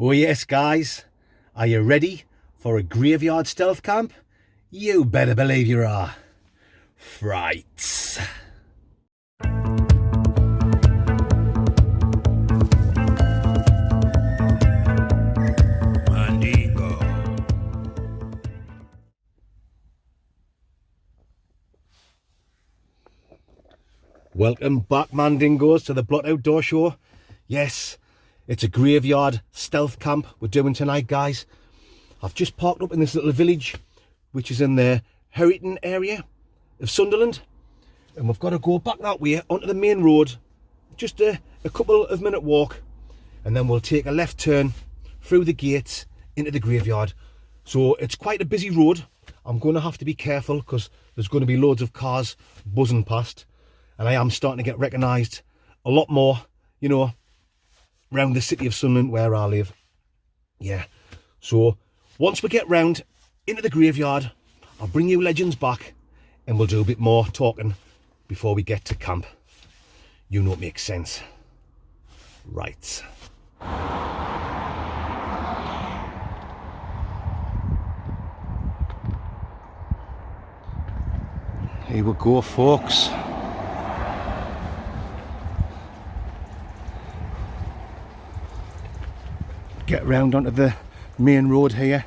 Oh yes, guys, are you ready for a graveyard stealth camp? You better believe you are. Frights. Mandingo. Welcome back, Mandingos, to the Blot Outdoor Show. Yes, it's a graveyard stealth camp we're doing tonight, guys. I've just parked up in this little village, which is in the Herrington area of Sunderland. And we've got to go back that way onto the main road, just a couple of minute walk. And then we'll take a left turn through the gates into the graveyard. So it's quite a busy road. I'm going to have to be careful because there's going to be loads of cars buzzing past. And I am starting to get recognised a lot more, you know, around the city of Sunderland where I live. Yeah, so once we get round into the graveyard, I'll bring you legends back and we'll do a bit more talking before we get to camp. You know it makes sense. Right. Here we go, folks. Get round onto the main road here,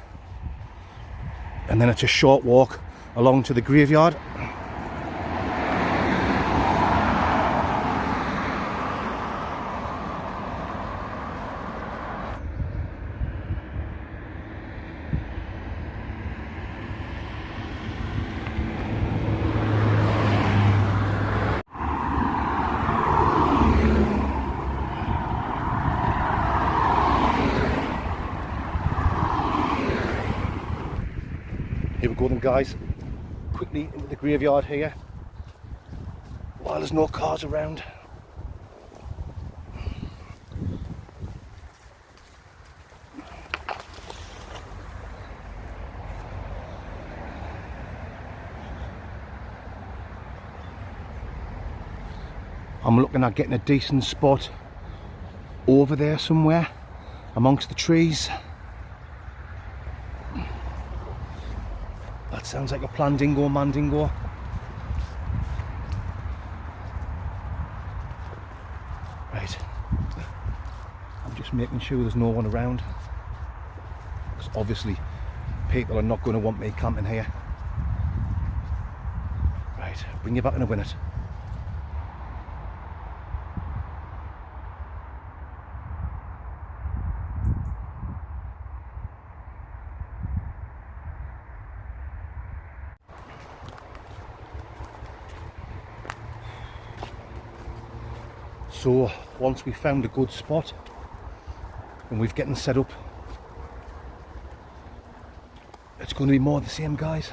and then it's a short walk along to the graveyard. Here we go then, guys, quickly into the graveyard here while there's no cars around. I'm looking at getting a decent spot over there somewhere amongst the trees. That sounds like a plan, dingo, mandingo. Right. I'm just making sure there's no one around, because obviously people are not going to want me camping here. Right, bring you back in a minute. So once we've found a good spot and we've getting set up, it's going to be more of the same, guys.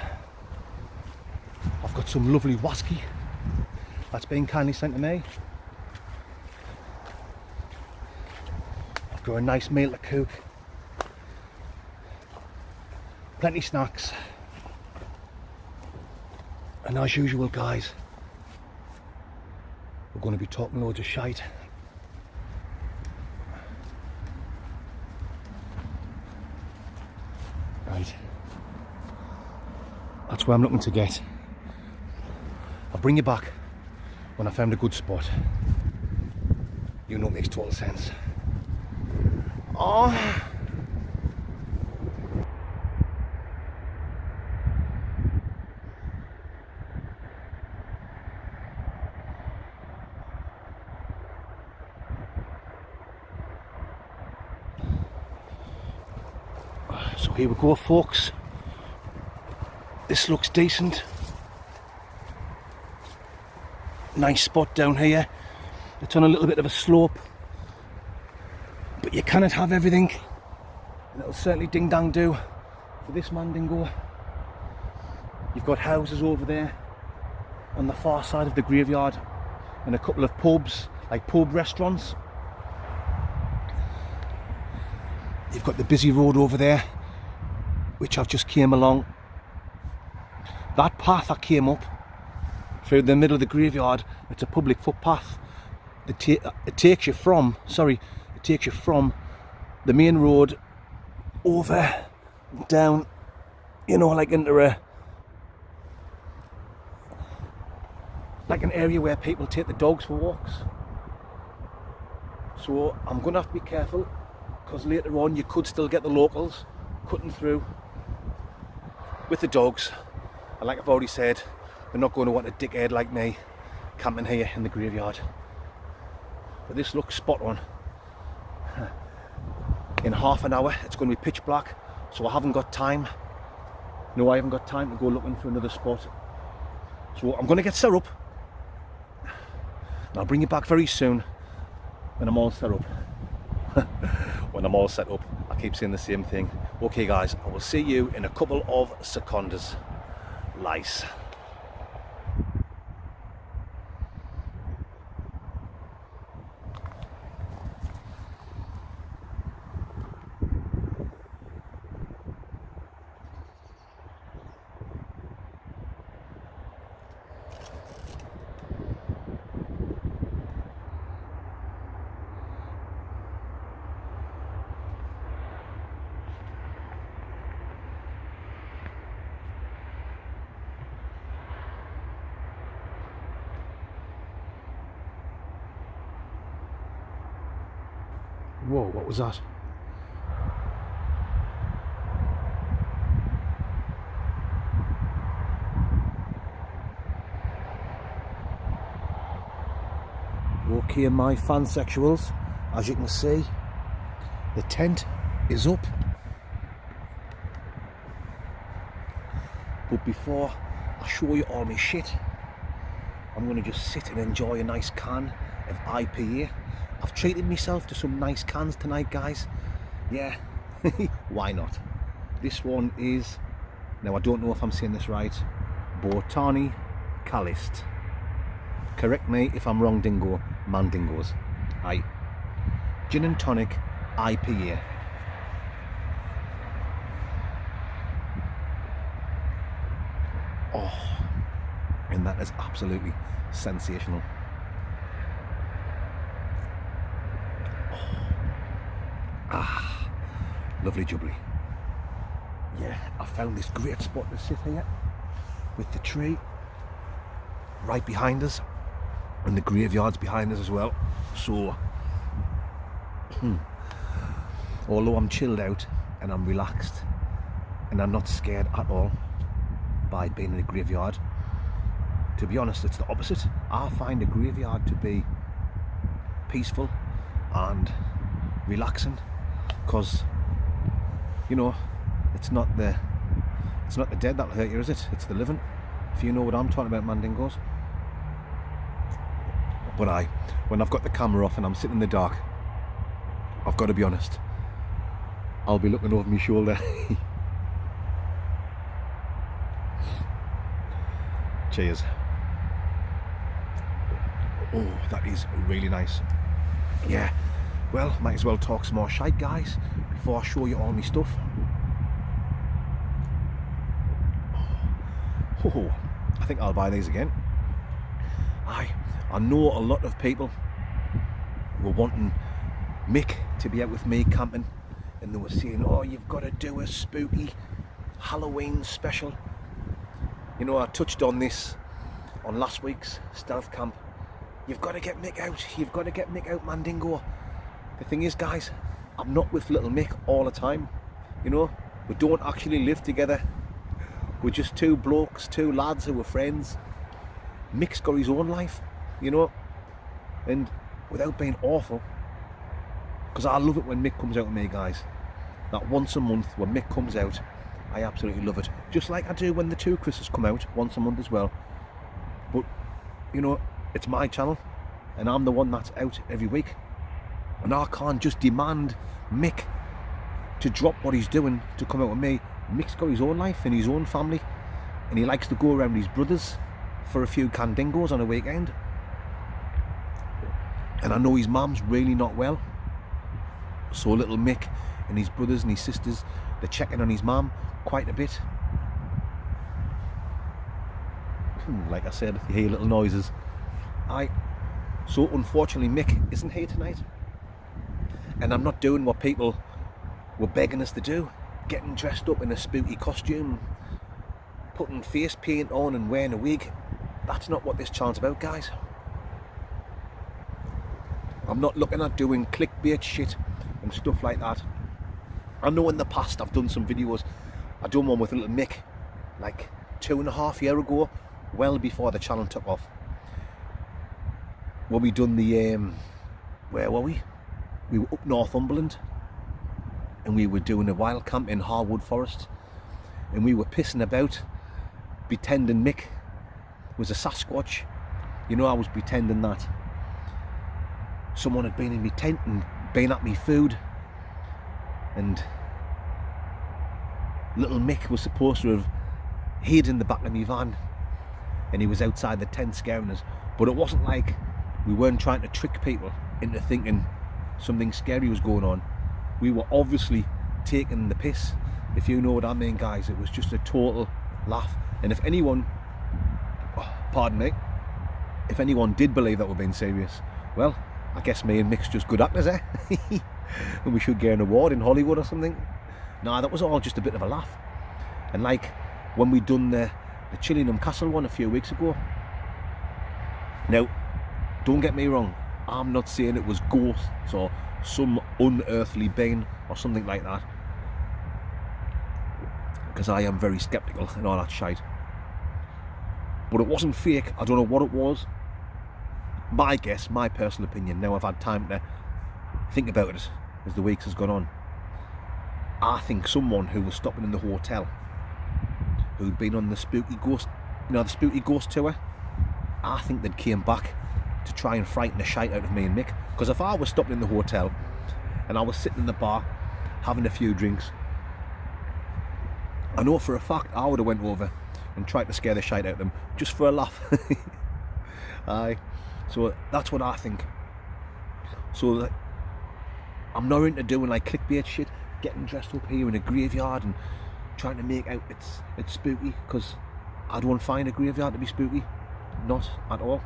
I've got some lovely wasky that's been kindly sent to me. I've got a nice meal to cook, plenty of snacks, and as usual, guys, we're going to be talking loads of shite. Right. That's where I'm looking to get. I'll bring you back when I found a good spot. You know it makes total sense. Oh. So here we go, folks. This looks decent. Nice spot down here. It's on a little bit of a slope, but you cannot have everything, and it'll certainly ding dang do for this mandingo. You've got houses over there on the far side of the graveyard, and a couple of pubs, like pub restaurants. You've got the busy road over there, which I've just came along. That path I came up through the middle of the graveyard, it's a public footpath. It takes you from the main road over, down, you know, like into a, like an area where people take the dogs for walks. So I'm going to have to be careful, because later on you could still get the locals cutting through with the dogs. And like I've already said, they're not going to want a dickhead like me camping here in the graveyard. But this looks spot on. In half an hour it's going to be pitch black, so I haven't got time. No, I haven't got time to go looking for another spot. So I'm going to get set up, and I'll bring you back very soon when I'm all set up. When I'm all set up, I keep saying the same thing. Okay guys, I will see you in a couple of seconds. Lice. Whoa, what was that? Okay, my fansexuals, as you can see, the tent is up. But before I show you all my shit, I'm going to just sit and enjoy a nice can of IPA. I've treated myself to some nice cans tonight, guys. Yeah, why not? This one is, now I don't know if I'm saying this right, Botani Calist. Correct me if I'm wrong, dingo, man dingoes. Aye. Gin and tonic IPA. Oh, and that is absolutely sensational. Ah, lovely jubbly. Yeah, I found this great spot to sit here with the tree right behind us, and the graveyard's behind us as well. So, although I'm chilled out and I'm relaxed and I'm not scared at all by being in a graveyard, to be honest, it's the opposite. I find a graveyard to be peaceful and relaxing, because, you know, it's not the dead that'll hurt you, is it? It's the living. If you know what I'm talking about, mandingos. But when I've got the camera off and I'm sitting in the dark, I've got to be honest, I'll be looking over my shoulder. Cheers. Oh, that is really nice. Yeah, well, might as well talk some more shite, guys, before I show you all my stuff. Oh, I think I'll buy these again. I know a lot of people were wanting Mick to be out with me camping, and they were saying, oh, you've got to do a spooky Halloween special. You know, I touched on this on last week's stealth camp. You've got to get Mick out. You've got to get Mick out, Mandingo. The thing is, guys, I'm not with little Mick all the time. You know, we don't actually live together. We're just two blokes, two lads who are friends. Mick's got his own life, you know, and without being awful, because I love it when Mick comes out with me, guys. That once a month when Mick comes out, I absolutely love it. Just like I do when the two Chris's come out once a month as well. But, you know, it's my channel, and I'm the one that's out every week. And I can't just demand Mick to drop what he's doing to come out with me. Mick's got his own life and his own family, and he likes to go around with his brothers for a few candingos on a weekend. And I know his mum's really not well, so little Mick and his brothers and his sisters, they're checking on his mum quite a bit. Like I said, you hear little noises. So unfortunately Mick isn't here tonight, and I'm not doing what people were begging us to do. Getting dressed up in a spooky costume, putting face paint on and wearing a wig. That's not what this channel's about, guys. I'm not looking at doing clickbait shit and stuff like that. I know in the past I've done some videos. I done one with little Mick like 2.5 years ago, well before the channel took off. When we done the where were we? We were up Northumberland, and we were doing a wild camp in Harwood Forest, and we were pissing about, pretending Mick was a Sasquatch. You know, I was pretending that someone had been in my tent and been at me food, and little Mick was supposed to have hid in the back of my van, and he was outside the tent scaring us. But it wasn't like we weren't trying to trick people into thinking something scary was going on. We were obviously taking the piss, if you know what I mean, guys. It was just a total laugh. And if anyone, pardon me, if anyone did believe that we're being serious, well, I guess me and Mick's just good actors, eh? And we should get an award in Hollywood or something. Nah, that was all just a bit of a laugh. And like when we done the Chillingham Castle one a few weeks ago. Now, don't get me wrong, I'm not saying it was ghosts or some unearthly being or something like that, because I am very sceptical and all that shite. But it wasn't fake. I don't know what it was. My guess, my personal opinion, now I've had time to think about it as the weeks has gone on, I think someone who was stopping in the hotel, who'd been on the spooky ghost, you know, the spooky ghost tour, I think they'd came back to try and frighten the shite out of me and Mick. Because if I was stopping in the hotel and I was sitting in the bar having a few drinks, I know for a fact I would have went over and tried to scare the shite out of them just for a laugh. Aye, so that's what I think. So I'm not into doing like clickbait shit, getting dressed up here in a graveyard and trying to make out it's spooky, because I don't find a graveyard to be spooky, not at all.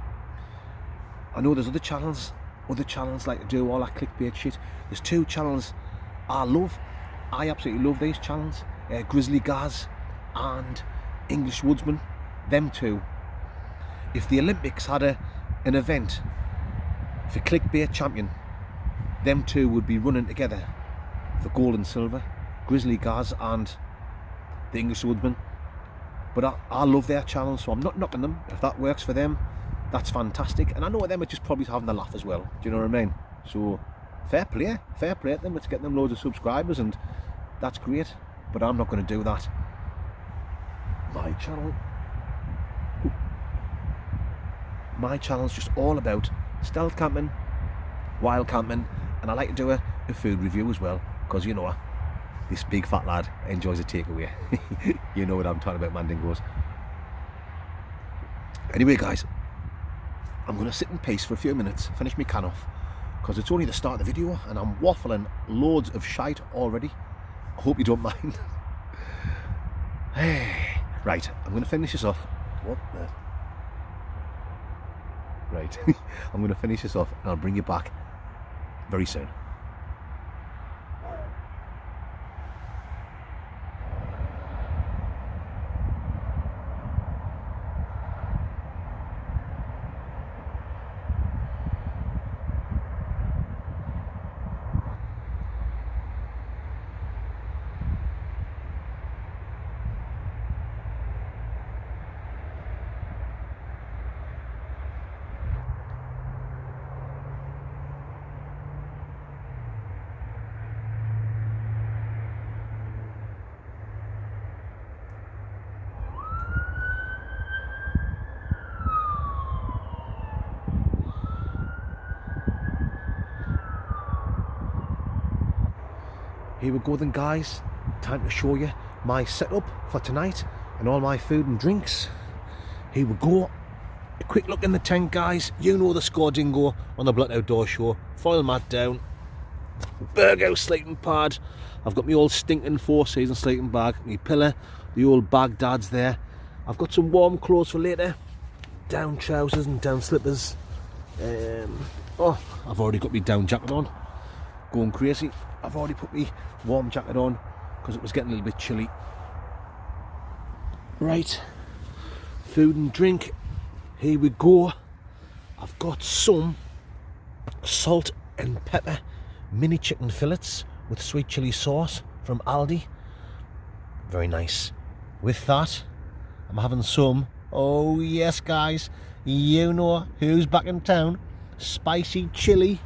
I know there's other channels like to do all that clickbait shit. There's two channels I love. I absolutely love these channels. Grizzly Gaz and English Woodsman. Them two. If the Olympics had an event for clickbait champion, them two would be running together for gold and silver. Grizzly Gaz and the English Woodsman. But I love their channels, so I'm not knocking them. If that works for them, that's fantastic. And I know them are just probably having a laugh as well. Do you know what I mean? So fair play to them. Let's get them loads of subscribers, and that's great. But I'm not going to do that. My channel's just all about stealth camping, wild camping, and I like to do a food review as well, because you know, this big fat lad enjoys a takeaway. You know what I'm talking about, Mandingos. Anyway, guys, I'm going to sit in peace for a few minutes, finish my can off, because it's only the start of the video and I'm waffling loads of shite already. I hope you don't mind. Right, I'm going to finish this off. What the? Right, I'm going to finish this off and I'll bring you back very soon. Here we go then, guys. Time to show you my setup for tonight and all my food and drinks. Here we go. A quick look in the tent, guys. You know the score, dingo, on the Blood Outdoor Show. Foil mat down, Burghouse sleeping pad. I've got my old stinking 4-season sleeping bag, my pillow, the old Baghdad's there. I've got some warm clothes for later, down trousers and down slippers. Oh, I've already got my down jacket on. going crazy. I've already put my warm jacket on because it was getting a little bit chilly. Right, food and drink, here we go. I've got some salt and pepper mini chicken fillets with sweet chilli sauce from Aldi. Very nice. With that, I'm having some, oh yes guys, you know who's back in town, spicy chilli.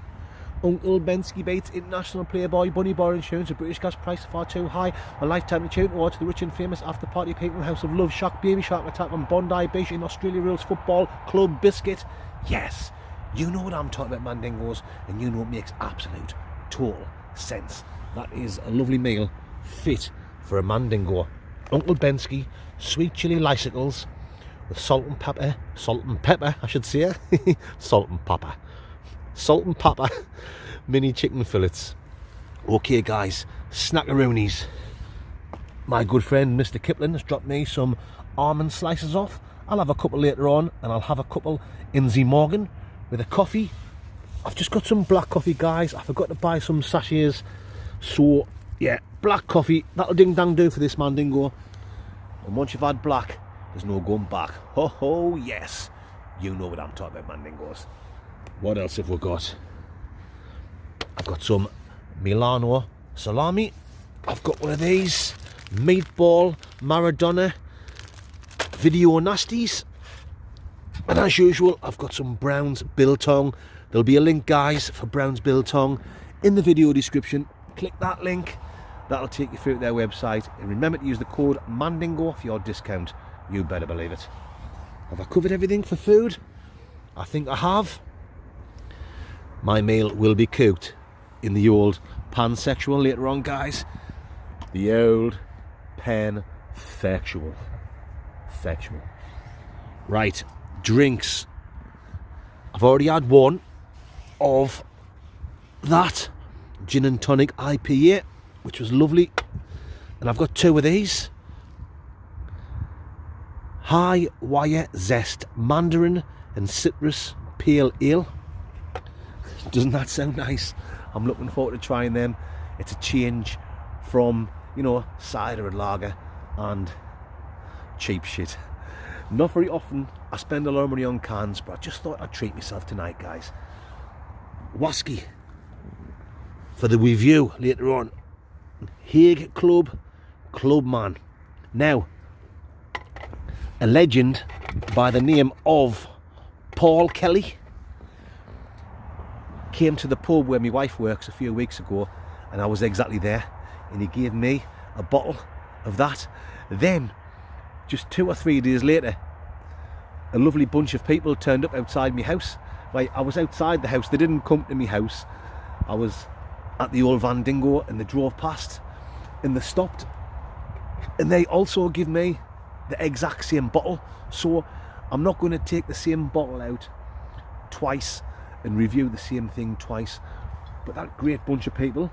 Uncle Bensky Bates, international playboy, bunny bar insurance, a British gas price far too high, a lifetime achievement award to the rich and famous after party people, House of Love, Shock, Baby Shark Attack on Bondi Beach in Australia, Rules Football, Club Biscuit. Yes, you know what I'm talking about, Mandingos, and you know it makes absolute total sense. That is a lovely meal fit for a Mandingo. Uncle Bensky, sweet chilli lysicles with salt and pepper I should say, salt and pepper, mini chicken fillets. Okay guys, snackaroonies. My good friend Mr. Kipling has dropped me some almond slices off. I'll have a couple later on, and I'll have a couple in the morning with a coffee. I've just got some black coffee guys, I forgot to buy some sachets, so yeah, black coffee, that'll ding dang do for this Mandingo. And once you've had black, there's no going back. Ho ho, yes, you know what I'm talking about, Mandingos. What else have we got? I've got some Milano salami. I've got one of these meatball Maradona video nasties. And as usual, I've got some Brown's Biltong. There'll be a link, guys, for Brown's Biltong in the video description. Click that link. That'll take you through to their website. And remember to use the code Mandingo for your discount. You better believe it. Have I covered everything for food? I think I have. My meal will be cooked in the old pansexual later on, guys. The old pansexual. Sexual. Right, drinks. I've already had one of that gin and tonic IPA, which was lovely. And I've got two of these. High Wire Zest Mandarin and Citrus Pale Ale. Doesn't that sound nice? I'm looking forward to trying them. It's a change from, you know, cider and lager and cheap shit. Not very often I spend a lot of money on cans, but I just thought I'd treat myself tonight, guys. Whiskey for the review later on. Hague Clubman. Now, a legend by the name of Paul Kelly came to the pub where my wife works a few weeks ago, and I was exactly there, and he gave me a bottle of that. Then just 2 or 3 days later, a lovely bunch of people turned up outside my house. Right, I was outside the house, they didn't come to my house. I was at the old Vandingo, and they drove past and they stopped, and they also give me the exact same bottle. So I'm not going to take the same bottle out twice and review the same thing twice. But that great bunch of people,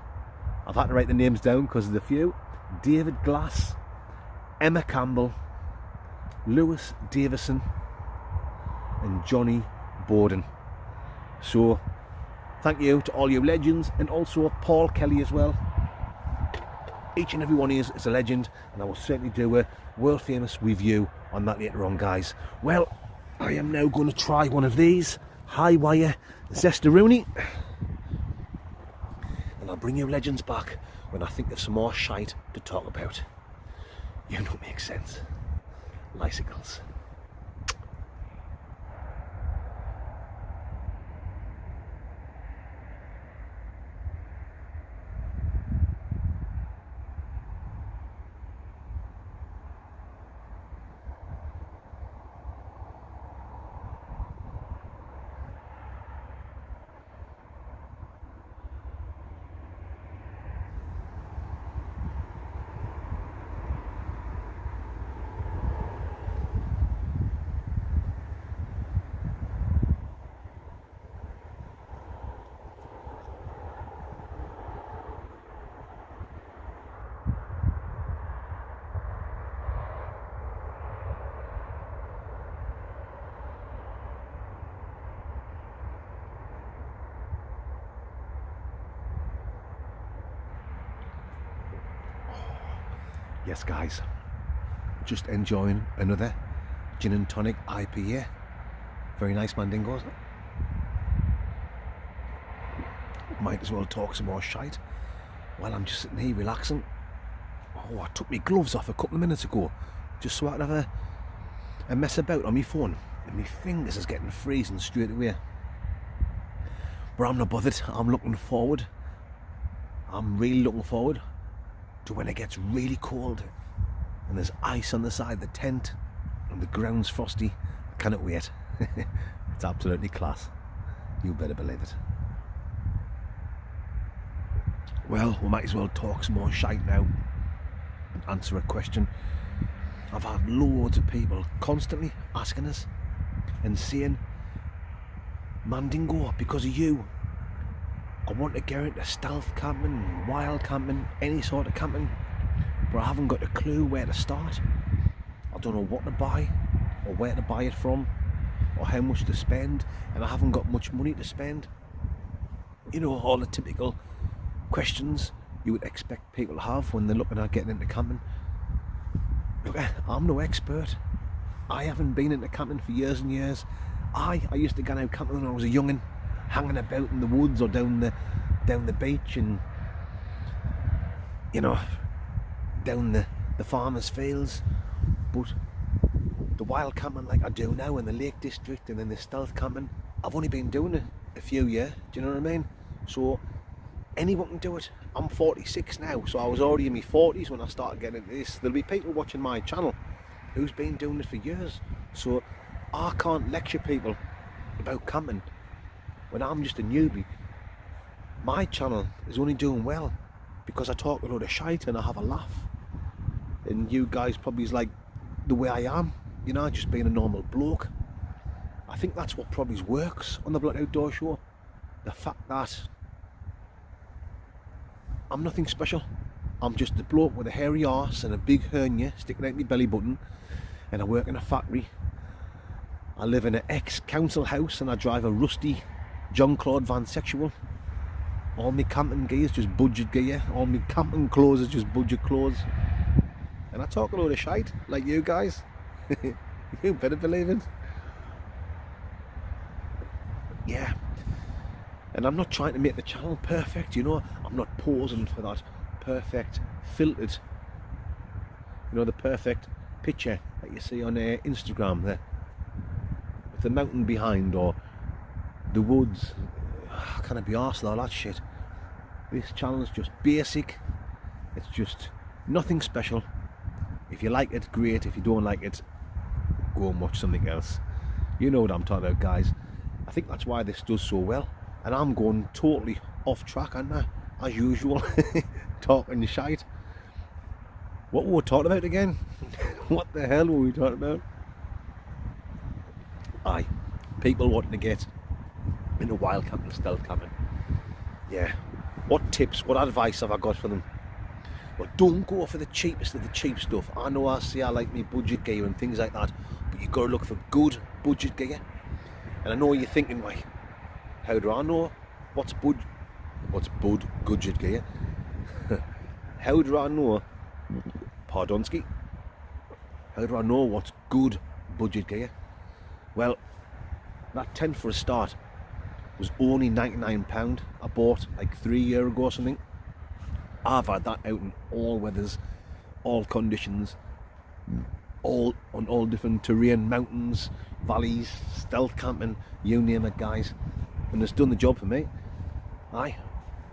I've had to write the names down because there's a few. David Glass, Emma Campbell, Lewis Davison and Johnny Borden. So thank you to all you legends, and also Paul Kelly as well. Each and every one is a legend, and I will certainly do a world famous review on that later on, guys. Well, I am now going to try one of these High Wire Zestaroonie, and I'll bring you legends back when I think of some more shite to talk about. You know, it makes sense. Lysicles. Yes guys, just enjoying another gin and tonic IPA. Very nice, man, dingoes. Might as well talk some more shite while I'm just sitting here relaxing. Oh, I took my gloves off a couple of minutes ago just so I could have a mess about on my phone, and my fingers is getting freezing straight away. But I'm not bothered. I'm looking forward. I'm really looking forward to when it gets really cold and there's ice on the side of the tent and the ground's frosty. I cannot wait. It's absolutely class. You better believe it. Well, we might as well talk some more shite now and answer a question. I've had loads of people constantly asking us and saying, Mandingo, because of you, I want to get into stealth camping, wild camping, any sort of camping, but I haven't got a clue where to start. I don't know what to buy or where to buy it from or how much to spend, and I haven't got much money to spend. You know, all the typical questions you would expect people to have when they're looking at getting into camping. Look, I'm no expert. I haven't been into camping for years and years. I used to go out camping when I was a young'un, hanging about in the woods or down the beach, and you know, down the farmers' fields. But the wild camping like I do now in the Lake District and in the stealth camping, I've only been doing it a few years. Do you know what I mean? So anyone can do it. I'm 46 now, so I was already in my 40s when I started getting into this. There'll be people watching my channel who's been doing it for years, so I can't lecture people about camping when I'm just a newbie. My channel is only doing well because I talk a load of shite and I have a laugh, and you guys probably like the way I am, you know, just being a normal bloke. I think that's what probably works on the Blood Outdoor Show. The fact that I'm nothing special. I'm just a bloke with a hairy arse and a big hernia sticking out my belly button, and I work in a factory. I live in an ex-council house and I drive a rusty Jean-Claude Van Sexual. All my camping gear is just budget gear. All my camping clothes is just budget clothes. And I talk a load of shite, like you guys. You better believe it. Yeah. And I'm not trying to make the channel perfect, you know. I'm not posing for that perfect filtered, you know, the perfect picture that you see on Instagram there, with the mountain behind or the woods. I can't be arsed with all that shit. This channel is just basic. It's just nothing special. If you like it, great. If you don't like it, go and watch something else. You know what I'm talking about, guys. I think that's why this does so well. And I'm going totally off track, aren't I? As usual, talking shite. What were we talking about again? What the hell were we talking about? Aye, people wanting to get into wild camping, stealth camping. Yeah. What tips, what advice have I got for them? Well, don't go for the cheapest of the cheap stuff. I know I say I like me budget gear and things like that, but you've got to look for good budget gear. And I know you're thinking, like, how do I know what's budget gear? How do I know, pardonski, how do I know what's good budget gear? Well, that tent for a start was only £99. I bought like 3 years ago or something. I've had that out in all weathers, all conditions, on all different terrain, mountains, valleys, stealth camping, you name it, guys. And it's done the job for me. Aye,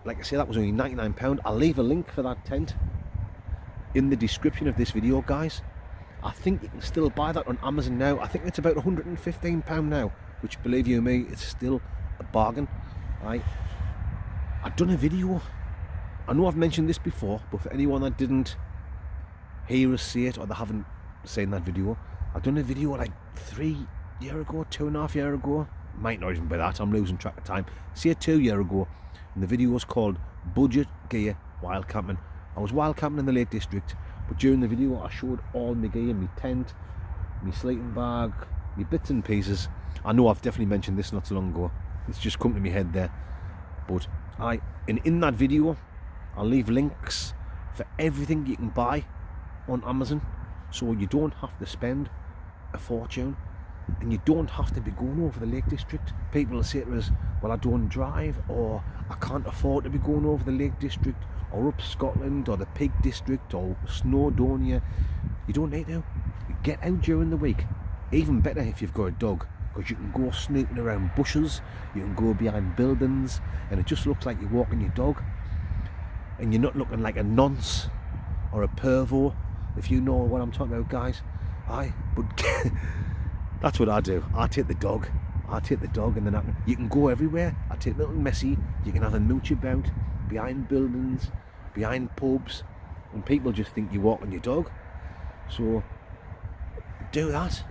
like I say, that was only £99. I'll leave a link for that tent in the description of this video, guys. I think you can still buy that on Amazon now. I think it's about £115 now, which, believe you me, it's still a bargain. Aye, I've done a video. I know I've mentioned this before, but for anyone that didn't hear us say it or they haven't seen that video, I've done a video like 3 years ago, 2.5 years ago. Might not even be that, I'm losing track of time. Say 2 years ago, and the video was called Budget Gear Wild Camping. I was wild camping in the Lake District, but during the video I showed all my gear, my tent, my sleeping bag, my bits and pieces. I know I've definitely mentioned this not so long ago. It's just come to my head there. But in that video, I'll leave links for everything you can buy on Amazon, so you don't have to spend a fortune, and you don't have to be going over the Lake District. People will say to us, well, I don't drive, or I can't afford to be going over the Lake District, or up Scotland, or the Peak District, or Snowdonia. You don't need to. You get out during the week. Even better if you've got a dog, because you can go snooping around bushes, you can go behind buildings, and it just looks like you're walking your dog, and you're not looking like a nonce or a pervo, if you know what I'm talking about, guys. Aye, but that's what I do. I take the dog, and then you can go everywhere. I take little Messi, you can have a mooch about, behind buildings, behind pubs, and people just think you're walking your dog. So do that.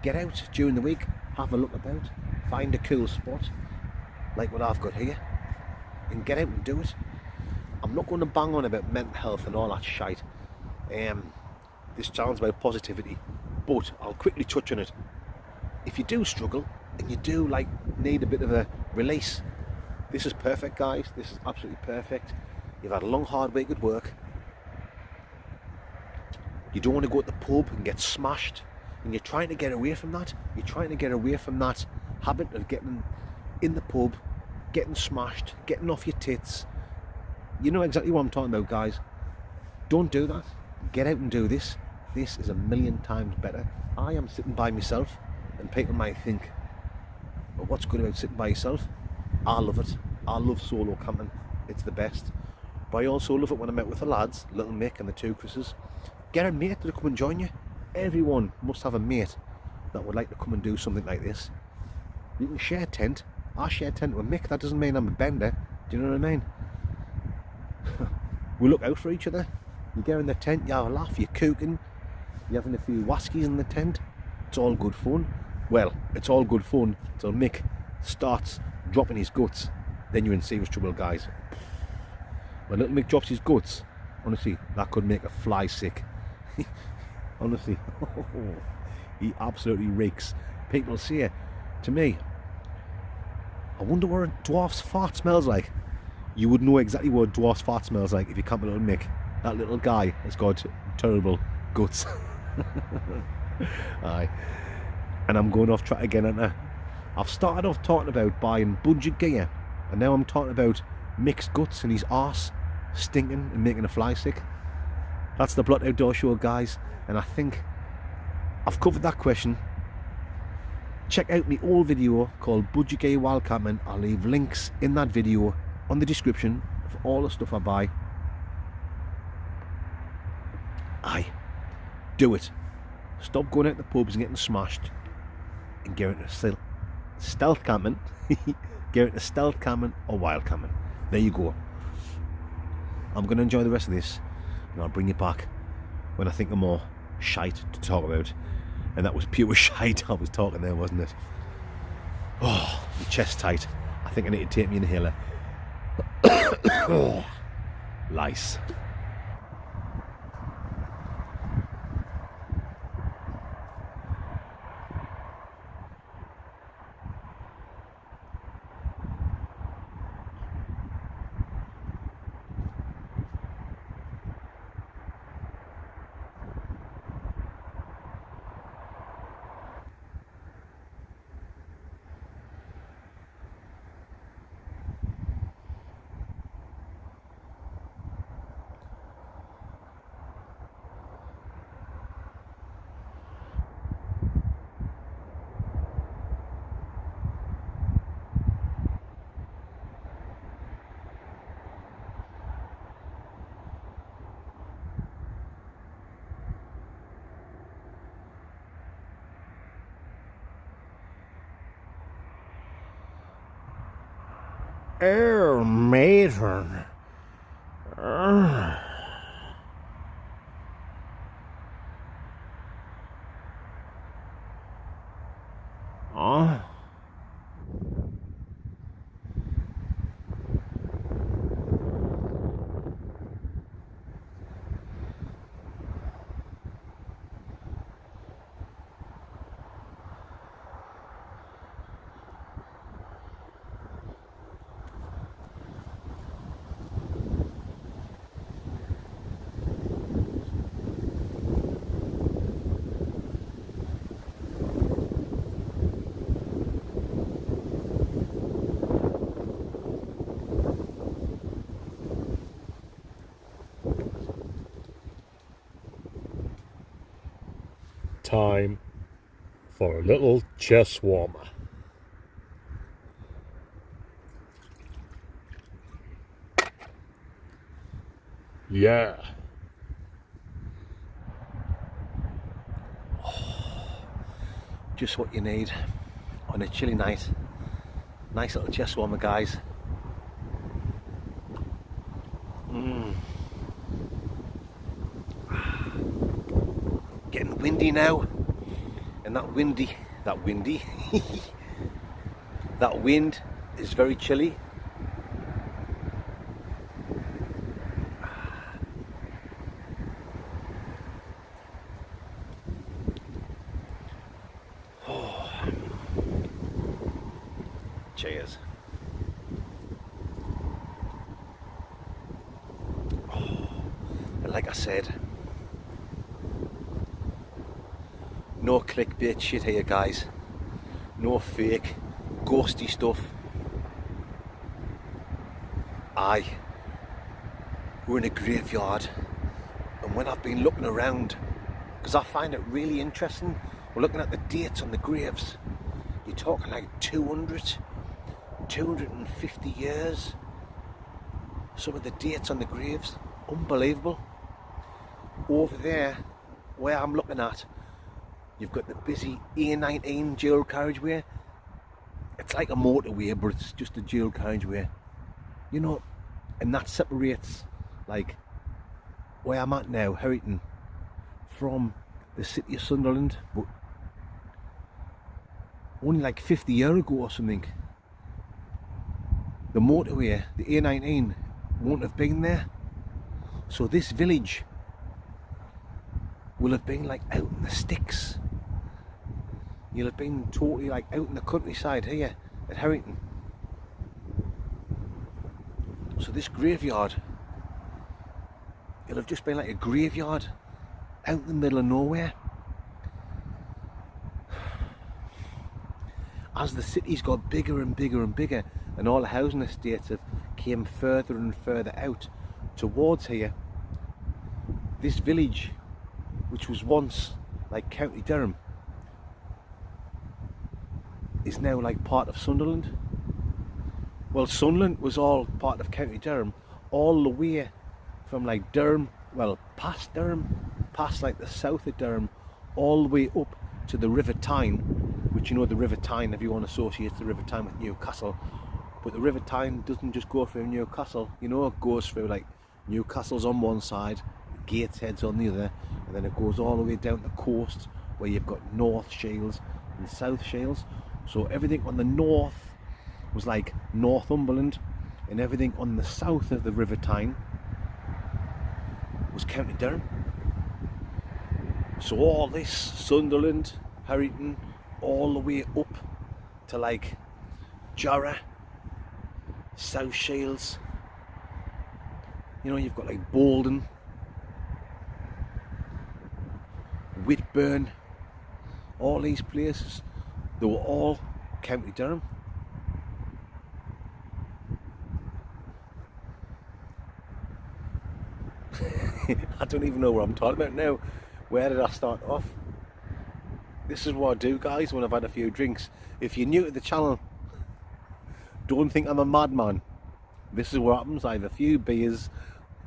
Get out during the week, have a look about, find a cool spot like what I've got here, and get out and do it. I'm not going to bang on about mental health and all that shite. This channel's about positivity, but I'll quickly touch on it. If you do struggle and you do need a bit of a release, this is perfect, guys. This is absolutely perfect. You've had a long hard week at work. You don't want to go to the pub and get smashed, and you're trying to get away from that. You're trying to get away from that habit of getting in the pub, getting smashed, getting off your tits. You know exactly what I'm talking about, guys. Don't do that. Get out and do this. This is a million times better. I am sitting by myself, and people might think, well, what's good about sitting by yourself? I love it. I love solo camping. It's the best. But I also love it when I'm out with the lads, little Mick and the two Chris's. Get a mate to come and join you. Everyone must have a mate that would like to come and do something like this. You can share a tent. I share a tent with Mick. That doesn't mean I'm a bender. Do you know what I mean? We look out for each other. You get in the tent, you have a laugh, you're cooking, you're having a few whiskies in the tent. It's all good fun. Well, it's all good fun till Mick starts dropping his guts. Then you're in serious trouble, guys. When little Mick drops his guts, honestly, that could make a fly sick. Honestly, he absolutely reeks. People say to me, I wonder what a dwarf's fart smells like. You would know exactly what a dwarf's fart smells like if you camp a little Mick. That little guy has got terrible guts. Aye. And I'm going off track again, aren't I? I've started off talking about buying budget gear, and now I'm talking about Mick's guts and his arse stinking and making a fly sick. That's the Blot Outdoor Show, guys, and I think I've covered that question. Check out my old video called Budget Gear Wild Camping. I'll leave links in that video on the description for all the stuff I buy. Aye, do it. Stop going out to the pubs and getting smashed, and get into stealth camping. Get into stealth camping or wild camping. There you go. I'm going to enjoy the rest of this, and I'll bring you back when I think of more shite to talk about. And that was pure shite I was talking there, wasn't it? Oh, my chest tight. I think I need to take me an inhaler. Lice. Oh, matron. Oh. time for a little chest warmer. Yeah. Just what you need on a chilly night. Nice little chest warmer, guys. Getting windy now, and that wind is very chilly. Cheers. And like I said, no clickbait shit here, guys. No fake, ghosty stuff. We're in a graveyard, and when I've been looking around, because I find it really interesting, we're looking at the dates on the graves. You're talking like 200, 250 years. Some of the dates on the graves, unbelievable. Over there, where I'm looking at, you've got the busy A19 dual carriageway. It's like a motorway, but it's just a dual carriageway. You know, and that separates, like, where I'm at now, Herrington, from the city of Sunderland. But only like 50 years ago or something, the motorway, the A19, won't have been there. So this village will have been like out in the sticks. You'll have been totally like out in the countryside here at Herrington. So this graveyard, it'll have just been like a graveyard out in the middle of nowhere. As the city's got bigger and bigger and bigger, and all the housing estates have came further and further out towards here, this village, which was once like County Durham, is now like part of Sunderland. Well, Sunderland was all part of County Durham, all the way from like Durham, well, past Durham, past like the south of Durham, all the way up to the River Tyne, which, you know, the River Tyne, everyone associates the River Tyne with Newcastle, but the River Tyne doesn't just go through Newcastle, you know, it goes through like Newcastle's on one side, Gateshead's on the other, and then it goes all the way down the coast where you've got North Shields and South Shields. So everything on the north was like Northumberland, and everything on the south of the River Tyne was County Durham. So all this Sunderland, Herrington, all the way up to like Jarrah, South Shields, you know, you've got like Bolden, Whitburn, all these places, they were all County Durham. I don't even know what I'm talking about now. Where did I start off? This is what I do, guys, when I've had a few drinks. If you're new to the channel, don't think I'm a madman. This is what happens. I have a few beers,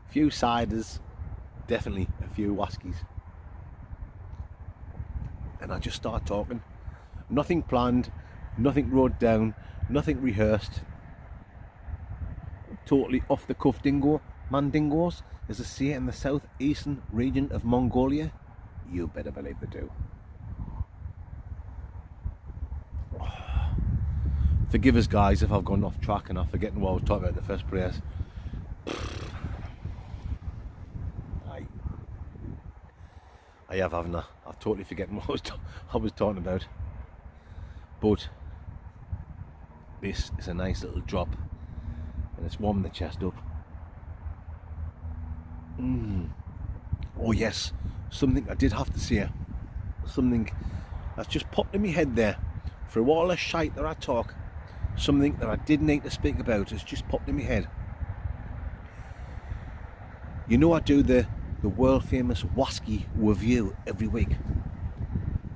a few ciders, definitely a few whiskies, and I just start talking. Nothing planned, nothing wrote down, nothing rehearsed. Totally off the cuff mandingos, as they say in the southeastern region of Mongolia. You better believe they do. Forgive us, guys, if I've gone off track and I'm forgetting what I was talking about in the first place. I have, haven't I? I've totally forgotten what I was talking about. But this is a nice little drop, and it's warming the chest up. Oh yes, something I did have to say, something that's just popped in my head there. Through all the shite that I talk, something that I did need to speak about has just popped in my head. You know, I do the world famous whiskey review every week.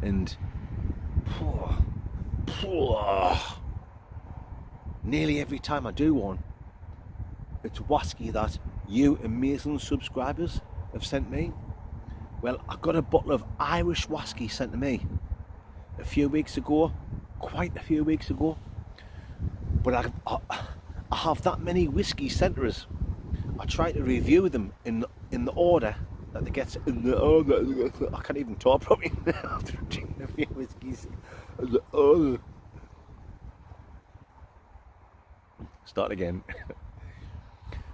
and nearly every time I do one, it's whiskey that you amazing subscribers have sent me. Well, I got a bottle of Irish whiskey sent to me a few weeks ago, quite a few weeks ago, but I have that many whiskies sent to us. I try to review them in the order that they get. I can't even talk properly after drinking a few whiskies. Start again.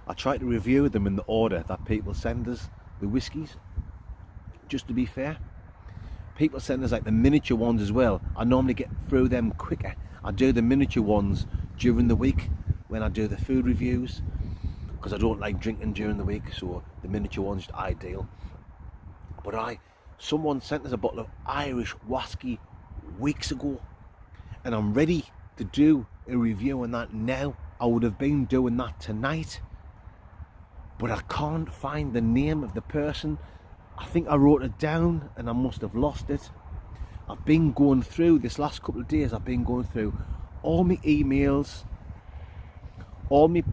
I try to review them in the order that people send us the whiskies. Just to be fair, people send us like the miniature ones as well. I normally get through them quicker. I do the miniature ones during the week when I do the food reviews, because I don't like drinking during the week, so the miniature ones are ideal. But someone sent us a bottle of Irish whiskey weeks ago, and I'm ready to do a review on that now. I would have been doing that tonight, but I can't find the name of the person. I think I wrote it down and I must have lost it. I've been going through this last couple of days, I've been going through all my emails, all me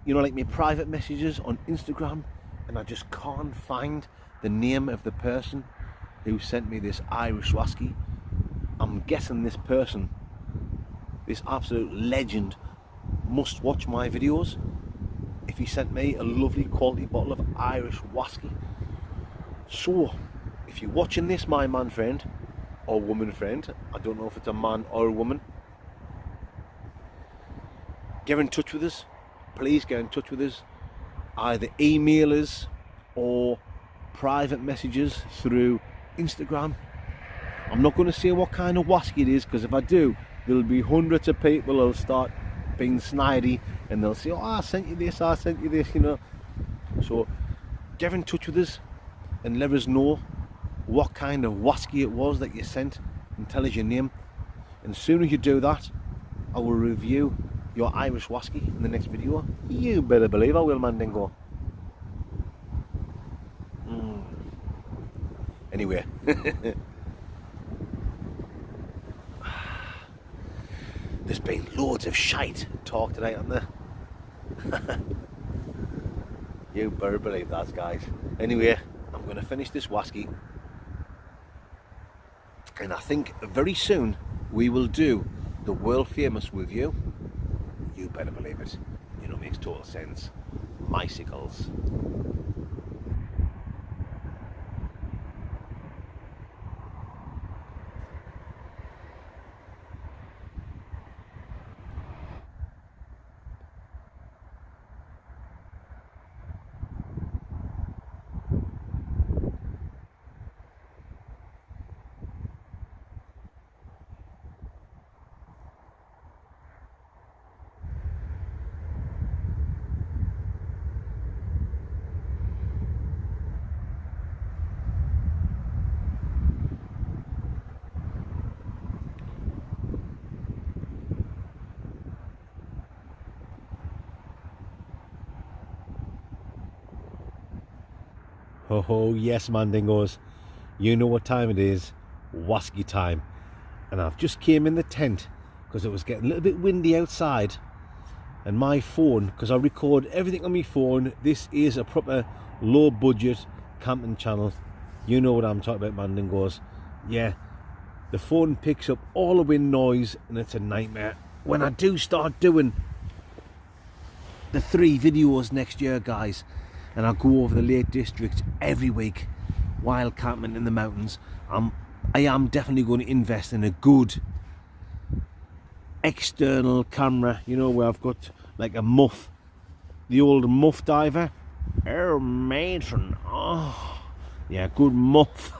like my private messages on Instagram, and I just can't find the name of the person who sent me this Irish whiskey. I'm guessing this person, this absolute legend, must watch my videos if he sent me a lovely quality bottle of Irish whiskey. So if you're watching this, my man friend or woman friend, I don't know if it's a man or a woman, get in touch with us. Please get in touch with us. Either email us or private messages through Instagram. I'm not going to say what kind of whiskey it is, because if I do, there'll be hundreds of people who'll start being snidey and they'll say, oh, I sent you this, you know. So get in touch with us and let us know what kind of whiskey it was that you sent, and tell us your name. And as soon as you do that, I will review your Irish whiskey in the next video. You better believe I will, Mandingo. Anyway, there's been loads of shite talk tonight, hasn't there? You better believe that, guys. Anyway, I'm going to finish this whiskey, and I think very soon we will do the world famous review. You better believe it. You know, it makes total sense. Bicycles. Oh yes, Mandingos, you know what time it is. Whiskey time. And I've just came in the tent because it was getting a little bit windy outside, and my phone, because I record everything on my phone, this is a proper low budget camping channel. You know what I'm talking about, Mandingos. Yeah, the phone picks up all the wind noise and it's a nightmare. When I do start doing the 3 videos next year, guys, and I go over the Lake District every week while camping in the mountains, I am definitely going to invest in a good external camera, you know, where I've got like a muff, the old muff diver. Oh, matron. Oh, yeah, good muff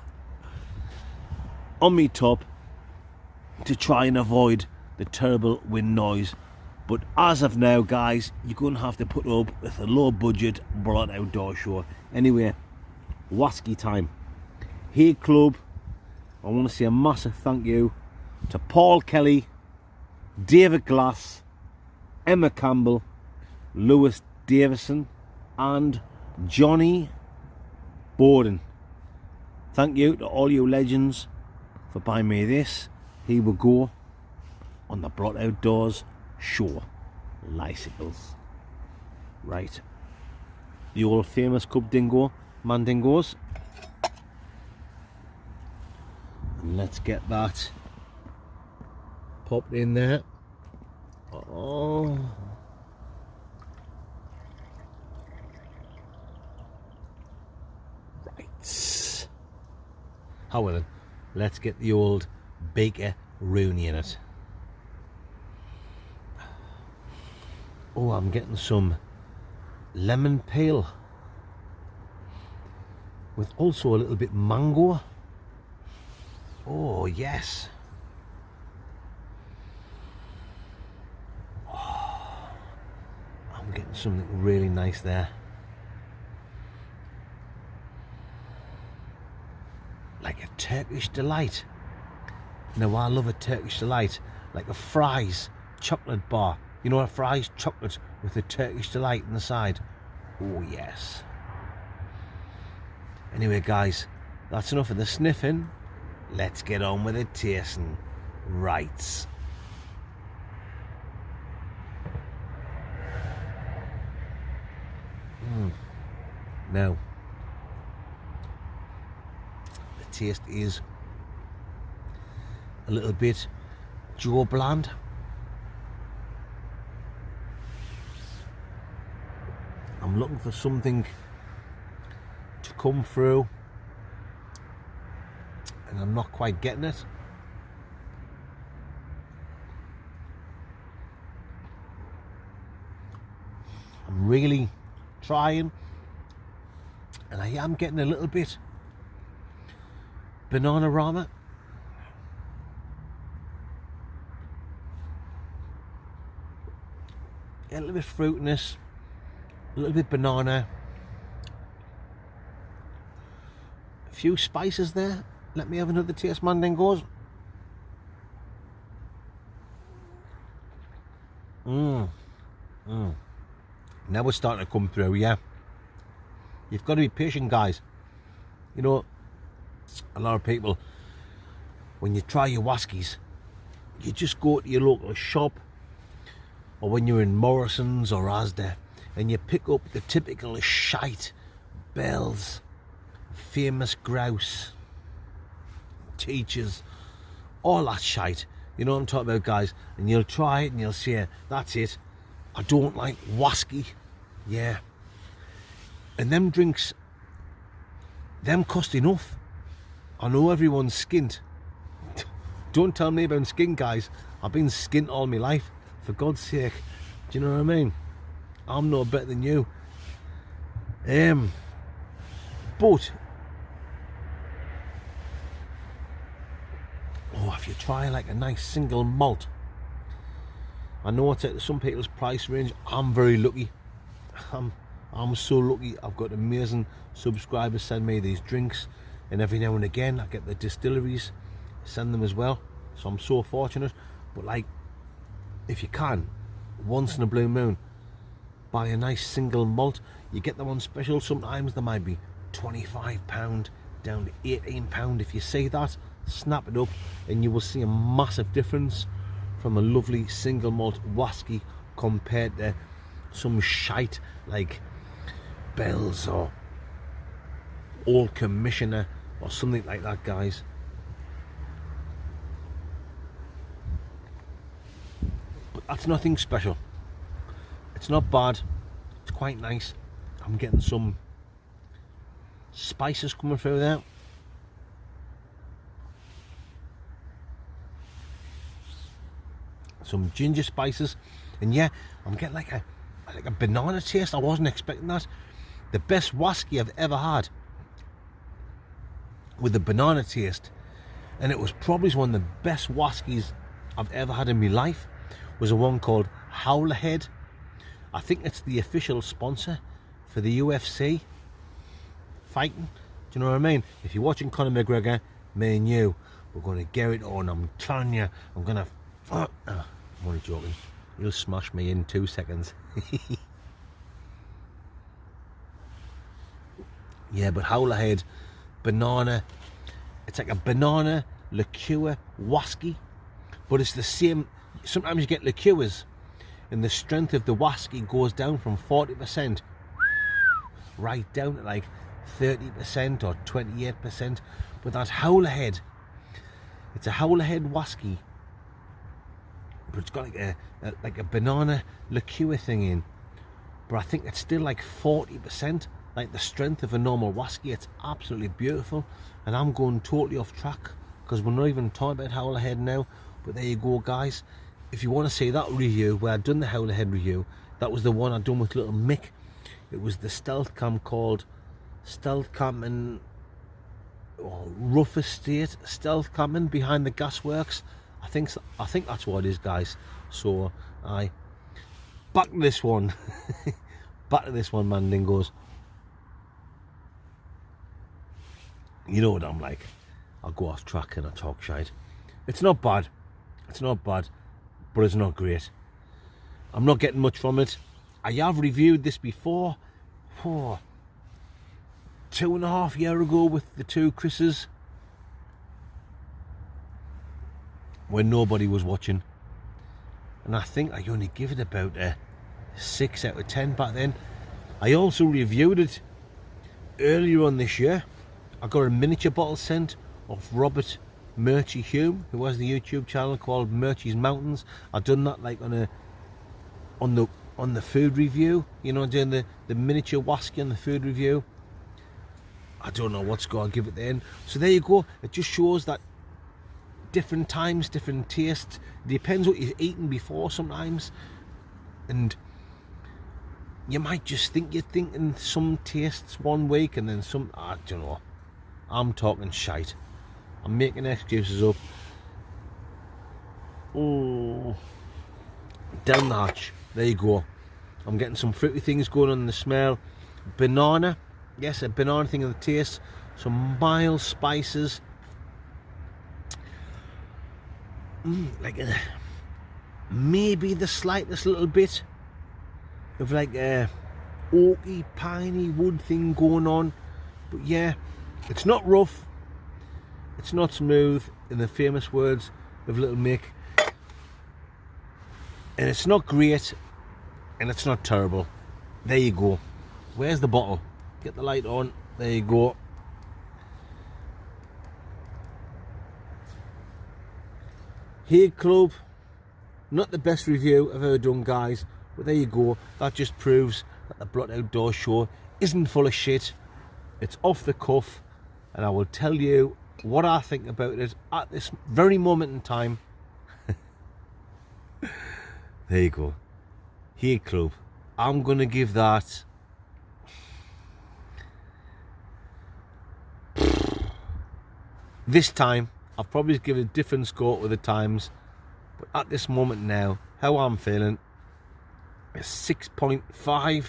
on me top to try and avoid the terrible wind noise. But as of now, guys, you're going to have to put up with a low budget Blot Outdoor Show. Anyway, whiskey time. Hey club, I want to say a massive thank you to Paul Kelly, David Glass, Emma Campbell, Lewis Davison and Johnny Borden. Thank you to all you legends for for buying me this. Here we go on the Blot Outdoors show. Icicles. Right. The old famous Cub Dingo, Mandingos. And let's get that popped in there. Oh. Right. How then? Let's get the old Baker Rooney in it. Oh, I'm getting some lemon peel with also a little bit mango. Oh yes. Oh, I'm getting something really nice there. Like a Turkish delight. Now I love a Turkish delight, like a Fry's chocolate bar. You know, a Fry's chocolate with a Turkish delight on the side. Oh yes. Anyway guys, that's enough of the sniffing. Let's get on with the tasting. Right. Now, the taste is a little bit jaw bland. I'm looking for something to come through, and I'm not quite getting it. I'm really trying, and I am getting a little bit banana-rama. A little bit fruitiness, a little bit banana, a few spices there. Let me have another taste, Mandingos. Now it's starting to come through, yeah. You've got to be patient, guys. You know, a lot of people, when you try your whiskies, you just go to your local shop, or when you're in Morrison's or Asda, and you pick up the typical shite, bells, famous grouse, teachers, all that shite. You know what I'm talking about, guys? And you'll try it and you'll say, that's it, I don't like whiskey. Yeah. And them drinks, them cost enough. I know everyone's skint. Don't tell me about skin, guys. I've been skint all my life, for God's sake. Do you know what I mean? I'm no better than you. But if you try like a nice single malt, I know it's at some people's price range. I'm very lucky. I'm so lucky. I've got amazing subscribers send me these drinks, and every now and again I get the distilleries send them as well. So I'm so fortunate. But like, if you can, once in a blue moon, buy a nice single malt. You get them on special. Sometimes they might be £25 down to £18. If you see that, snap it up and you will see a massive difference from a lovely single malt whiskey compared to some shite like Bell's or Old Commissioner or something like that, guys. But that's nothing special. It's not bad. It's quite nice. I'm getting some spices coming through there. Some ginger spices, and yeah, I'm getting like a banana taste. I wasn't expecting that. The best whiskey I've ever had with the banana taste, and it was probably one of the best whiskies I've ever had in my life, was a one called Howlerhead. I think it's the official sponsor for the UFC fighting. Do you know what I mean? If you're watching Conor McGregor, me and you, we're going to get it on. I'm telling you, I'm going to... I'm only joking. You'll smash me in 2 seconds. Yeah, but Howlerhead, banana. It's like a banana liqueur whiskey, but it's the same. Sometimes you get liqueurs and the strength of the whiskey goes down from 40% right down to like 30% or 28%. But that Howlerhead, it's a Howlerhead whiskey, but it's got like a banana liqueur thing in. But I think it's still like 40%, like the strength of a normal whiskey. It's absolutely beautiful, and I'm going totally off track because we're not even talking about Howlerhead now. But there you go, guys. If you want to see that review where I've done the Howlerhead review, that was the one I done with little Mick. It was the stealth camp called Stealth Camping, Rough Estate Stealth Camping behind the gasworks. I think that's what it is, guys. So back to this one. Back to this one, man, Dingoes. You know what I'm like. I'll go off track and I talk shite. It's not bad. It's not bad, but it's not great. I'm not getting much from it. I have reviewed this before. 2.5 years ago with the two Chris's, when nobody was watching, and I think I only give it about a 6 out of 10 back then. I also reviewed it earlier on this year. I got a miniature bottle sent off Robert Murchie Hume, who has the YouTube channel called Murchie's Mountains. I've done that like on the food review, you know, doing the miniature whiskey on the food review. I don't know what's going to give it then. So there you go. It just shows that different times, different tastes. It depends what you've eaten before sometimes. And you might just think you're thinking some tastes one week and then some, I don't know. I'm talking shite. I'm making excuses up. Oh, down the hatch. There you go. I'm getting some fruity things going on in the smell. Banana. Yes, a banana thing in the taste. Some mild spices. Like maybe the slightest little bit of like a oaky, piney wood thing going on. But yeah, it's not rough. It's not smooth, in the famous words of Little Mick. And it's not great. And it's not terrible. There you go. Where's the bottle? Get the light on. There you go. Here, Club. Not the best review I've ever done, guys. But there you go. That just proves that the Blot Outdoor Show isn't full of shit. It's off the cuff. And I will tell you what I think about it at this very moment in time. There you go. Here, Club. I'm going to give that... This time, I'll probably give it a different score with the times. But at this moment now, how I'm feeling, a 6.5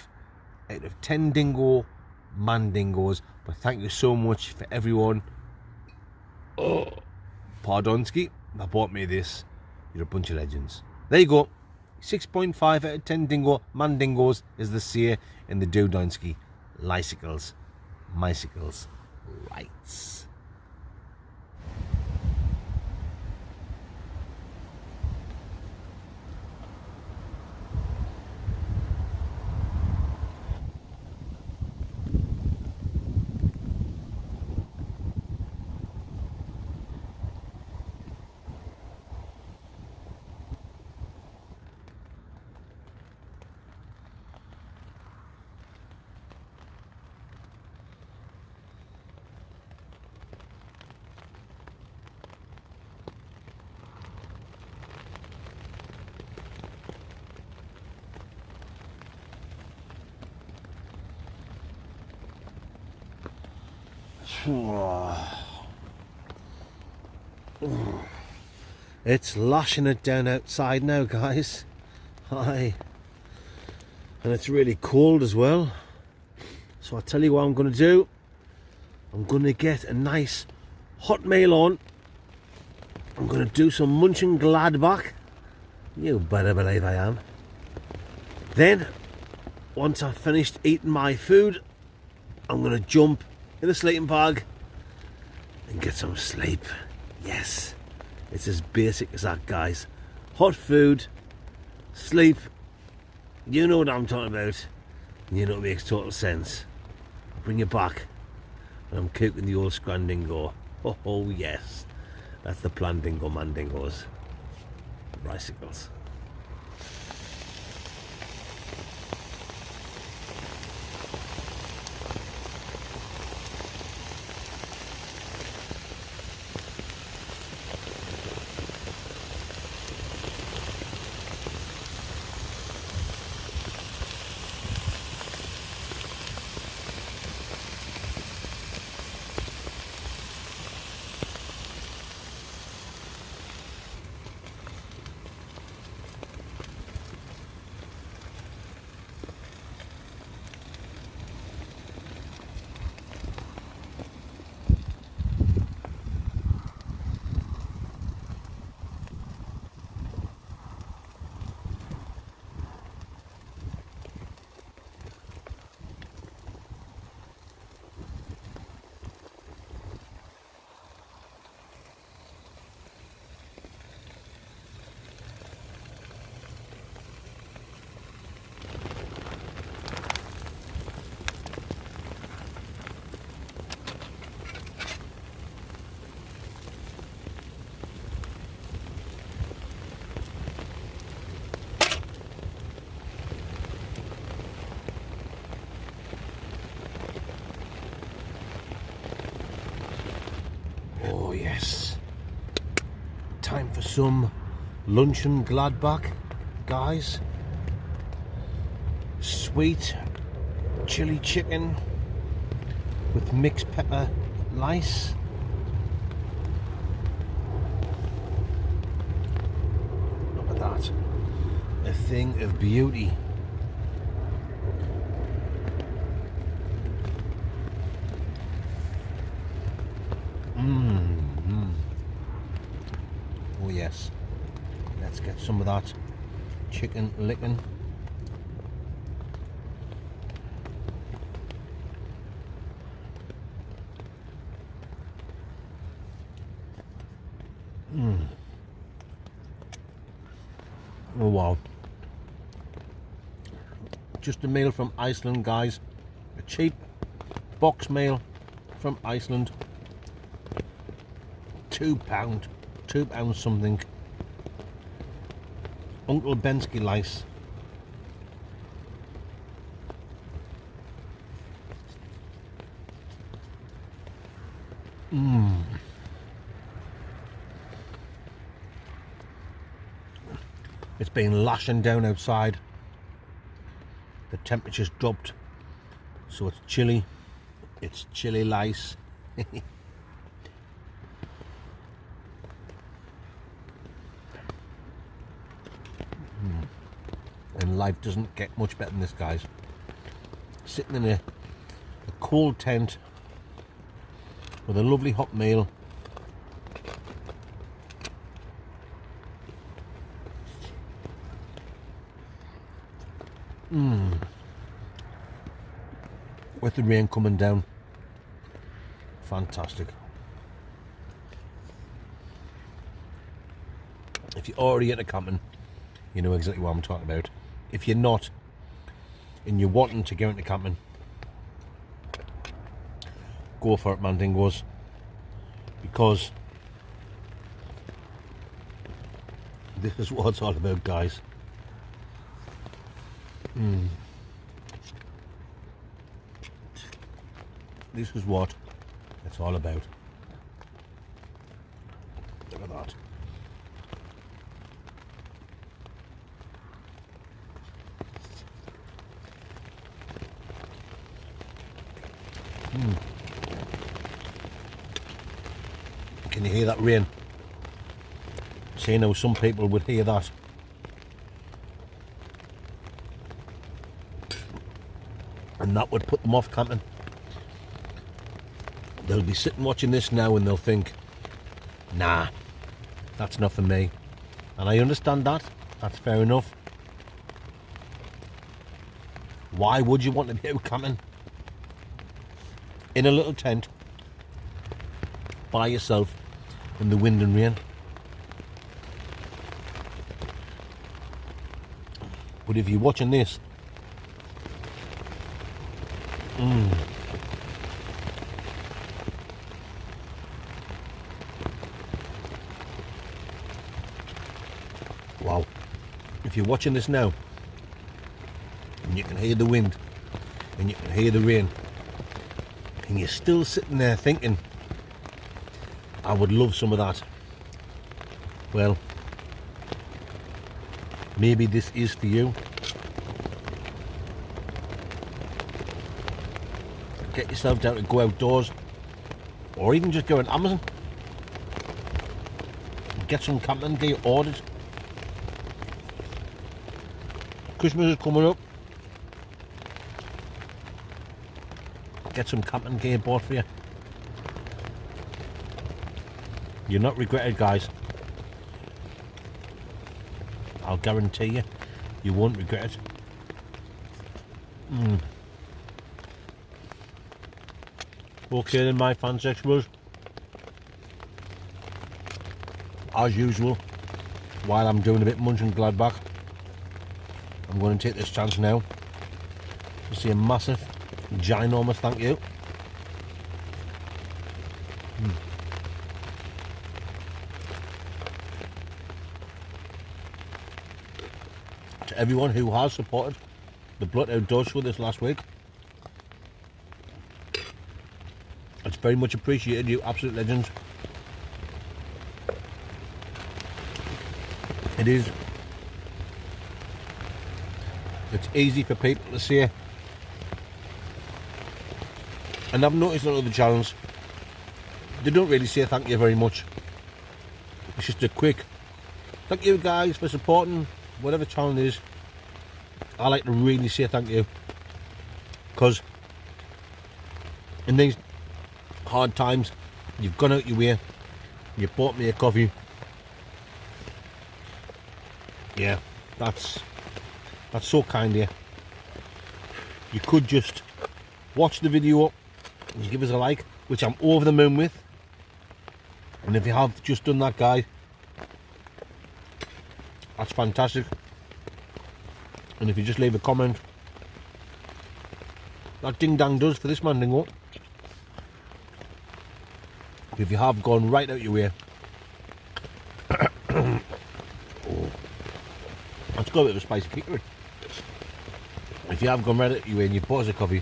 out of 10 dingo mandingos. But thank you so much for everyone. Oh, pardonski, that bought me this. You're a bunch of legends. There you go. 6.5 out of 10 dingo mandingos is the say in the Dudonsky. Lysicles, mycicles, rights. It's lashing it down outside now, guys. Hi. And it's really cold as well. So I'll tell you what I'm going to do. I'm going to get a nice hot meal on. I'm going to do some munching Gladbach. You better believe I am. Then, once I've finished eating my food, I'm going to jump in the sleeping bag and get some sleep. Yes, it's as basic as that, guys. Hot food, sleep, you know what I'm talking about. You know it makes total sense. I'll bring you back when I'm cooking the old scrandingo. Oh yes, that's the plan, dingo mandingos. Bicycles. Oh yes, time for some luncheon Gladbach, guys. Sweet chili chicken with mixed pepper lice. Look at that, a thing of beauty. Oh yes, let's get some of that chicken licking. Oh wow, just a meal from Iceland, guys. A cheap box meal from Iceland. £2 something. Uncle Bensky lice. It's been lashing down outside. The temperature's dropped, so it's chilly. It's chilly lice. And life doesn't get much better than this, guys. Sitting in a cold tent with a lovely hot meal. With the rain coming down. Fantastic. If you're already into camping, you know exactly what I'm talking about. If you're not, and you're wanting to go into camping, go for it, Mandingos, because this is what it's all about, guys. This is what it's all about. Look at that. Can you hear that rain? See, now some people would hear that. And that would put them off camping. They'll be sitting watching this now and they'll think, nah, that's not for me. And I understand that. That's fair enough. Why would you want to be out camping in a little tent by yourself in the wind and rain. But if you're watching this, wow, if you're watching this now and you can hear the wind and you can hear the rain and you're still sitting there thinking, I would love some of that, well, maybe this is for you. Get yourself down to Go Outdoors, or even just go on Amazon and get some camping gear ordered. Christmas is coming up. Get some camping gear bought for you. You'll not regret it, guys. I'll guarantee you, you won't regret it. Okay then, my fansexuals. As usual, while I'm doing a bit munching Gladbach, I'm going to take this chance now to say a massive, ginormous thank you to everyone who has supported the Blood Outdoors show this last week. It's very much appreciated, you absolute legends. It's easy for people to say, and I've noticed on other channels, they don't really say thank you very much. It's just a quick thank you guys for supporting whatever channel it is. I like to really say thank you, because in these hard times you've gone out your way, you bought me a coffee. Yeah, that's so kind of you. You could just watch the video and give us a like, which I'm over the moon with, and if you have just done that, guys, that's fantastic. And if you just leave a comment, that ding dang does for this man dingo. If you have gone right out your way, let's go with a spicy kick. If you have gone right out your way and you've bought us a coffee,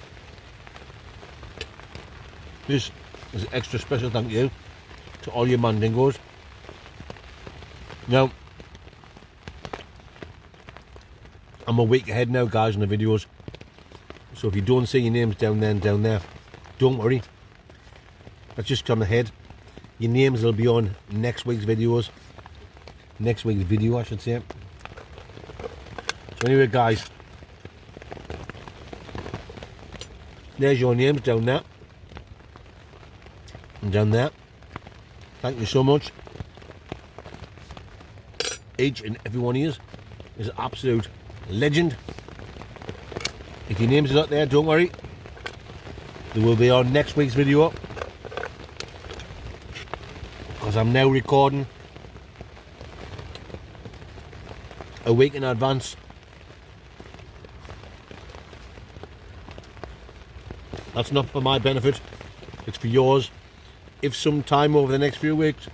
this is an extra special thank you to all your mandingos. Now, I'm a week ahead now, guys, on the videos, so if you don't see your names down there and down there, don't worry, that's just come ahead. Your names will be on next week's videos, next week's video I should say. So anyway, guys, there's your names down there and down there. Thank you so much. Each and every one of you is an absolute legend. If your names are not there, don't worry, they will be on next week's video, because I'm now recording a week in advance. That's not for my benefit, it's for yours. If sometime over the next few weeks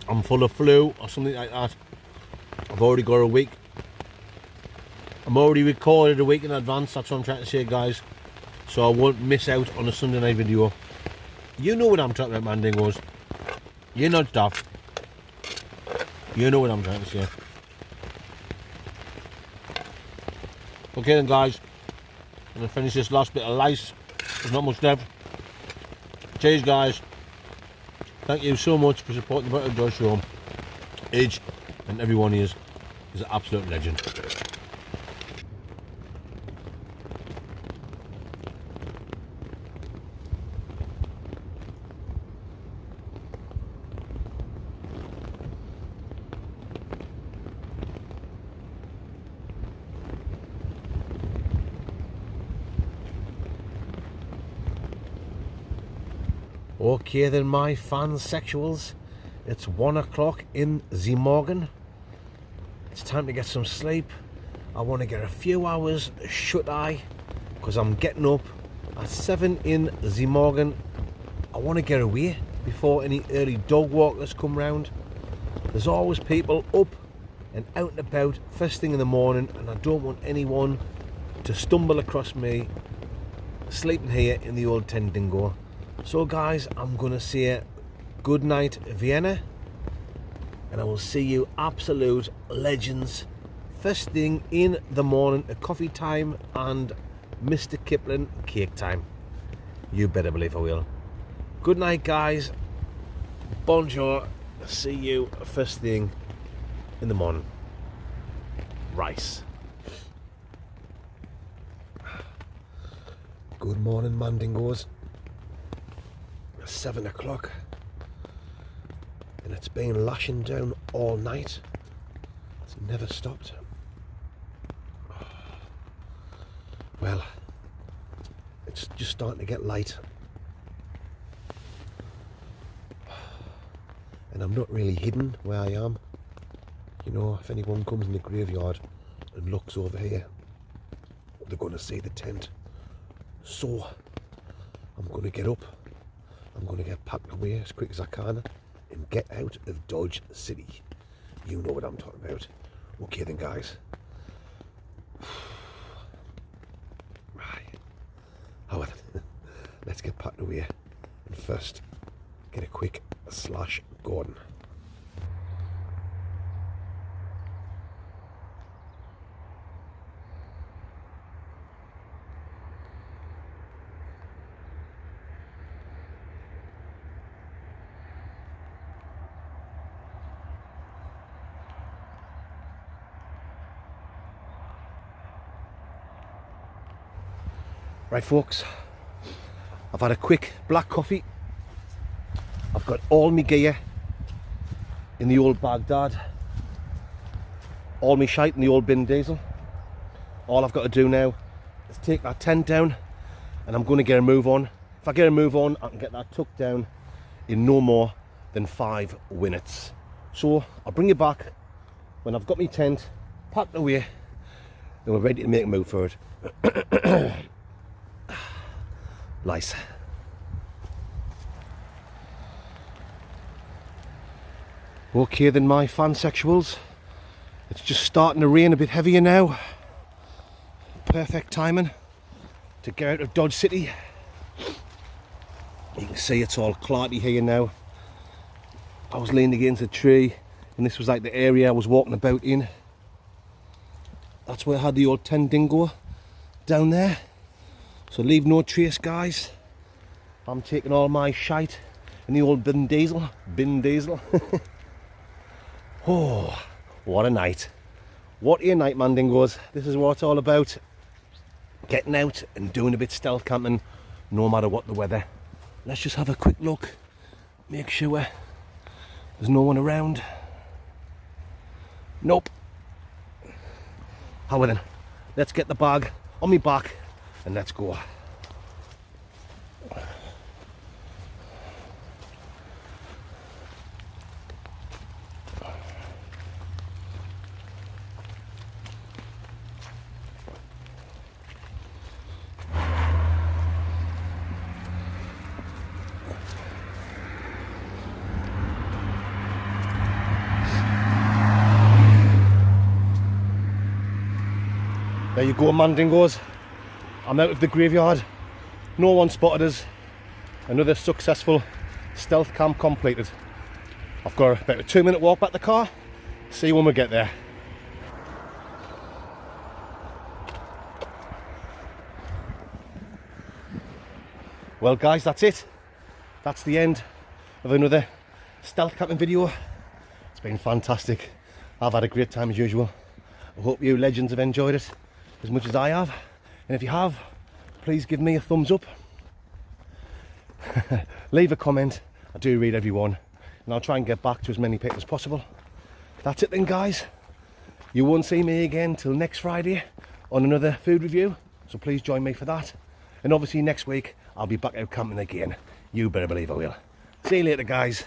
I'm full of flu or something like that, I've already got a week. I'm already recorded a week in advance, that's what I'm trying to say, guys. So I won't miss out on a Sunday night video. You know what I'm talking about, mandingos. You're not daft. You know what I'm trying to say. Okay then, guys, I'm going to finish this last bit of lice. There's not much left. Cheers, guys. Thank you so much for supporting the Blood Outdoors show. Each and every one of you is an absolute legend. Okay then, my fansexuals, It's 1 o'clock in the morning. It's time to get some sleep. I want to get a few hours shut eye because I'm getting up at 7 in the morning. I want to get away before any early dog walkers come round. There's always people up and out and about first thing in the morning, and I don't want anyone to stumble across me sleeping here in the old tent dingo. So guys, I'm gonna say good night Vienna, and I will see you absolute legends first thing in the morning at coffee time and Mr. Kipling cake time. You better believe I will. Good night guys, bonjour, see you first thing in the morning. Rice. Good morning Mandingos. 7 o'clock and it's been lashing down all night. It's never stopped. Well, it's just starting to get light and I'm not really hidden where I am. You know, if anyone comes in the graveyard and looks over here, they're going to see the tent. So I'm going to get up, I'm going to get packed away as quick as I can and get out of Dodge City. You know what I'm talking about. Okay then guys. Right. However, let's get packed away and first get a quick slash Gordon. Right folks, I've had a quick black coffee. I've got all my gear in the old Baghdad, all my shite in the old bin diesel. All I've got to do now is take that tent down and I'm going to get a move on. If I get a move on, I can get that tucked down in no more than 5 minutes. So I'll bring you back when I've got my tent packed away and we're ready to make a move for it. Nice. Okay then my fansexuals, it's just starting to rain a bit heavier now. Perfect timing to get out of Dodge City. You can see it's all clarty here now. I was leaning against a tree and this was like the area I was walking about in. That's where I had the old tent dingo down there. So leave no trace guys. I'm taking all my shite in the old bin diesel. Oh, what a night. What a night Mandingos. This is what it's all about. Getting out and doing a bit stealth camping no matter what the weather. Let's just have a quick look. Make sure there's no one around. Nope. How then? Let's get the bag on my back and let's go. There you go Mandingos. I'm out of the graveyard. No one spotted us. Another successful stealth camp completed. I've got about a 2-minute walk back to the car. See you when we get there. Well guys, that's it. That's the end of another stealth camping video. It's been fantastic. I've had a great time as usual. I hope you legends have enjoyed it as much as I have. And if you have, please give me a thumbs up. Leave a comment. I do read everyone and I'll try and get back to as many people as possible. That's it then guys. You won't see me again till next Friday on another food review, so please join me for that. And obviously next week I'll be back out camping again. You better believe I will. See you later guys.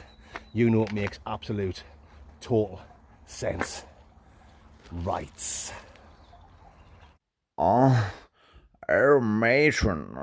you know it makes absolute, total sense. Right. Oh, matron.